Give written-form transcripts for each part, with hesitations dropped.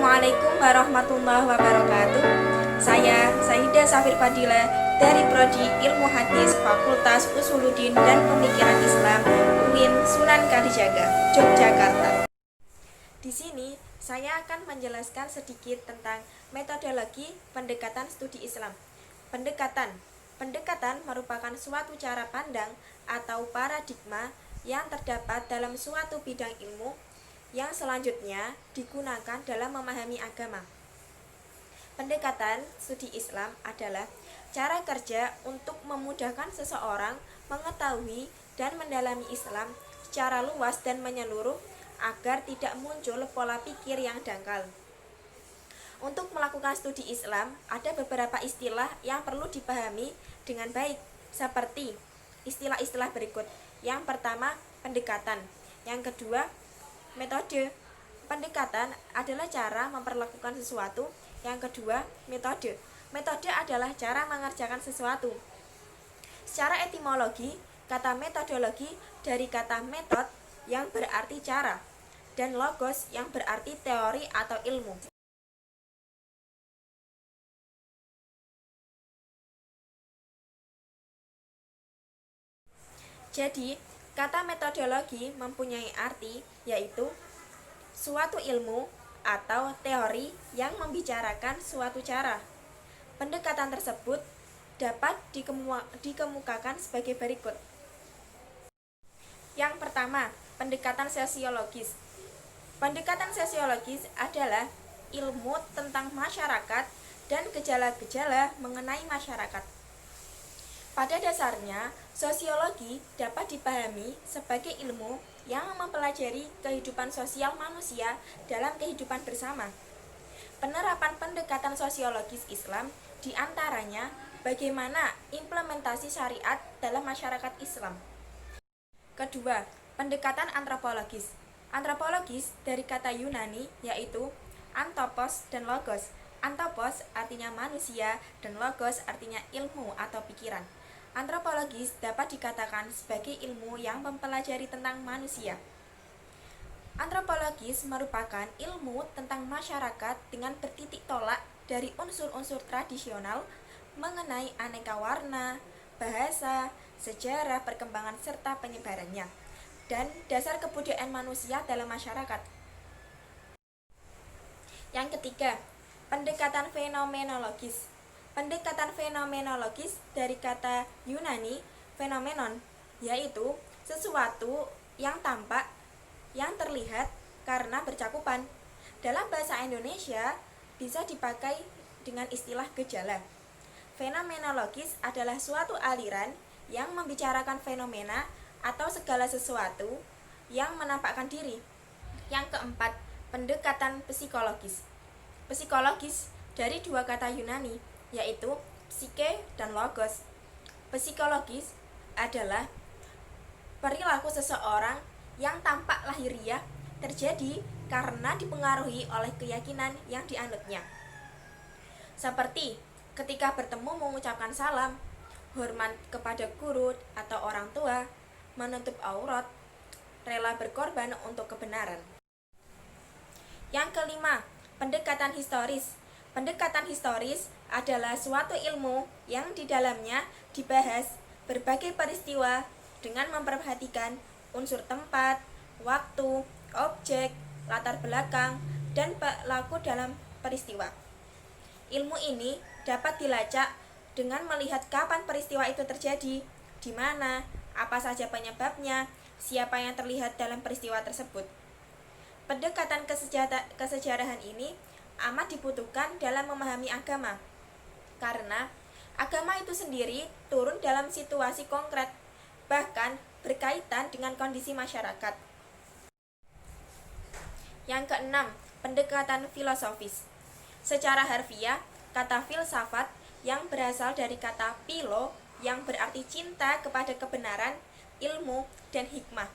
Assalamualaikum warahmatullahi wabarakatuh. Saya Saidah Safir Fadila dari Prodi Ilmu Hadis Fakultas Usuluddin dan Pemikiran Islam UIN Sunan Kalijaga, Yogyakarta. Di sini saya akan menjelaskan sedikit tentang metodologi pendekatan studi Islam. Pendekatan merupakan suatu cara pandang atau paradigma yang terdapat dalam suatu bidang ilmu yang selanjutnya digunakan dalam memahami agama. Pendekatan studi Islam adalah cara kerja untuk memudahkan seseorang mengetahui dan mendalami Islam secara luas dan menyeluruh agar tidak muncul pola pikir yang dangkal. Untuk melakukan studi Islam, ada beberapa istilah yang perlu dipahami dengan baik, seperti istilah-istilah berikut. Yang pertama, pendekatan. Yang kedua, metode. Pendekatan adalah cara memperlakukan sesuatu. Yang kedua, metode. Metode adalah cara mengerjakan sesuatu. Secara etimologi, kata metodologi dari kata metod yang berarti cara dan logos yang berarti teori atau ilmu. Jadi, kata metodologi mempunyai arti yaitu suatu ilmu atau teori yang membicarakan suatu cara. Pendekatan tersebut dapat dikemukakan sebagai berikut. Yang pertama, pendekatan sosiologis. Pendekatan sosiologis adalah ilmu tentang masyarakat dan gejala-gejala mengenai masyarakat. Pada dasarnya, sosiologi dapat dipahami sebagai ilmu yang mempelajari kehidupan sosial manusia dalam kehidupan bersama. Penerapan pendekatan sosiologis Islam diantaranya bagaimana implementasi syariat dalam masyarakat Islam. Kedua, pendekatan antropologis. Antropologis dari kata Yunani yaitu anthropos dan logos. Anthropos artinya manusia dan logos artinya ilmu atau pikiran. Antropologis dapat dikatakan sebagai ilmu yang mempelajari tentang manusia. Antropologis merupakan ilmu tentang masyarakat dengan bertitik tolak dari unsur-unsur tradisional mengenai aneka warna, bahasa, sejarah, perkembangan, serta penyebarannya, dan dasar kebudayaan manusia dalam masyarakat. Yang ketiga, pendekatan fenomenologis. Pendekatan fenomenologis dari kata Yunani fenomenon, yaitu sesuatu yang tampak, yang terlihat karena bercakupan. Dalam bahasa Indonesia bisa dipakai dengan istilah gejala. Fenomenologis adalah suatu aliran yang membicarakan fenomena atau segala sesuatu yang menampakkan diri. Yang keempat, pendekatan psikologis. Psikologis dari dua kata Yunani, yaitu psike dan logos. Psikologis adalah perilaku seseorang yang tampak lahiriah terjadi karena dipengaruhi oleh keyakinan yang dianutnya. Seperti ketika bertemu mengucapkan salam, hormat kepada guru atau orang tua, menutup aurat, rela berkorban untuk kebenaran. Yang kelima, pendekatan historis. Pendekatan historis adalah suatu ilmu yang di dalamnya dibahas berbagai peristiwa dengan memperhatikan unsur tempat, waktu, objek, latar belakang, dan pelaku dalam peristiwa. Ilmu ini dapat dilacak dengan melihat kapan peristiwa itu terjadi, di mana, apa saja penyebabnya, siapa yang terlihat dalam peristiwa tersebut. Pendekatan kesejarahan ini amat dibutuhkan dalam memahami agama, karena agama itu sendiri turun dalam situasi konkret, bahkan berkaitan dengan kondisi masyarakat. Yang keenam, pendekatan filosofis. Secara harfiah, kata filsafat yang berasal dari kata philo yang berarti cinta kepada kebenaran, ilmu, dan hikmah.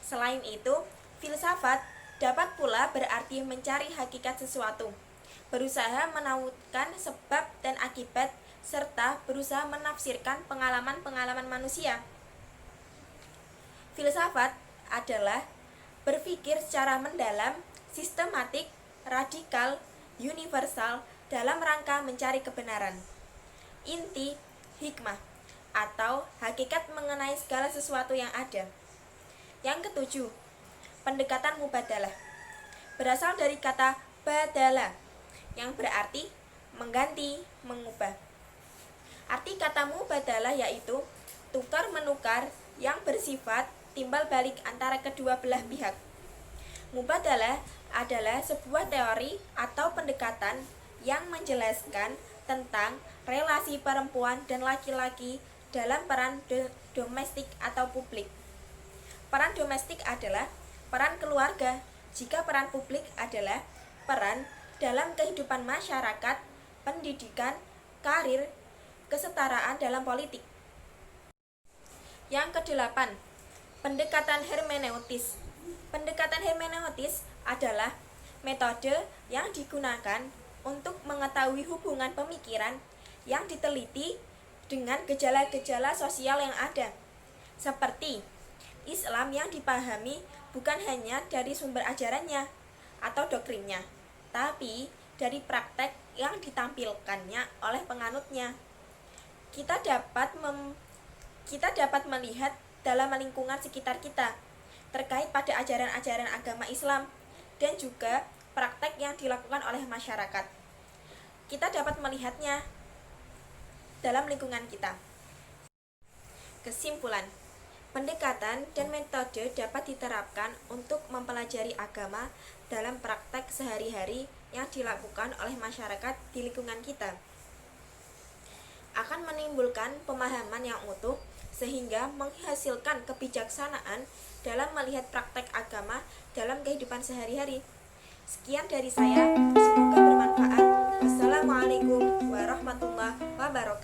Selain itu, filsafat dapat pula berarti mencari hakikat sesuatu, berusaha menautkan sebab dan akibat, serta berusaha menafsirkan pengalaman-pengalaman manusia. Filsafat adalah berpikir secara mendalam, sistematik, radikal, universal dalam rangka mencari kebenaran. Inti hikmah atau hakikat mengenai segala sesuatu yang ada. Yang ketujuh, pendekatan mubadalah. Berasal dari kata badala yang berarti mengganti, mengubah. Arti kata mubadalah yaitu tukar-menukar yang bersifat timbal balik antara kedua belah pihak. Mubadalah adalah sebuah teori atau pendekatan yang menjelaskan tentang relasi perempuan dan laki-laki dalam peran domestik atau publik. Peran domestik adalah peran keluarga, jika peran publik adalah peran dalam kehidupan masyarakat, pendidikan, karir, kesetaraan dalam politik. Yang kedelapan, pendekatan hermeneutis. Pendekatan hermeneutis adalah metode yang digunakan untuk mengetahui hubungan pemikiran yang diteliti dengan gejala-gejala sosial yang ada, seperti Islam yang dipahami bukan hanya dari sumber ajarannya atau doktrinnya, tapi dari praktek yang ditampilkannya oleh penganutnya. Kita dapat melihat dalam lingkungan sekitar kita terkait pada ajaran-ajaran agama Islam dan juga praktek yang dilakukan oleh masyarakat. Kita dapat melihatnya dalam lingkungan kita. Kesimpulan, pendekatan dan metode dapat diterapkan untuk mempelajari agama dalam praktek sehari-hari yang dilakukan oleh masyarakat di lingkungan kita. Akan menimbulkan pemahaman yang utuh sehingga menghasilkan kebijaksanaan dalam melihat praktek agama dalam kehidupan sehari-hari. Sekian dari saya, semoga bermanfaat. Wassalamualaikum warahmatullahi wabarakatuh.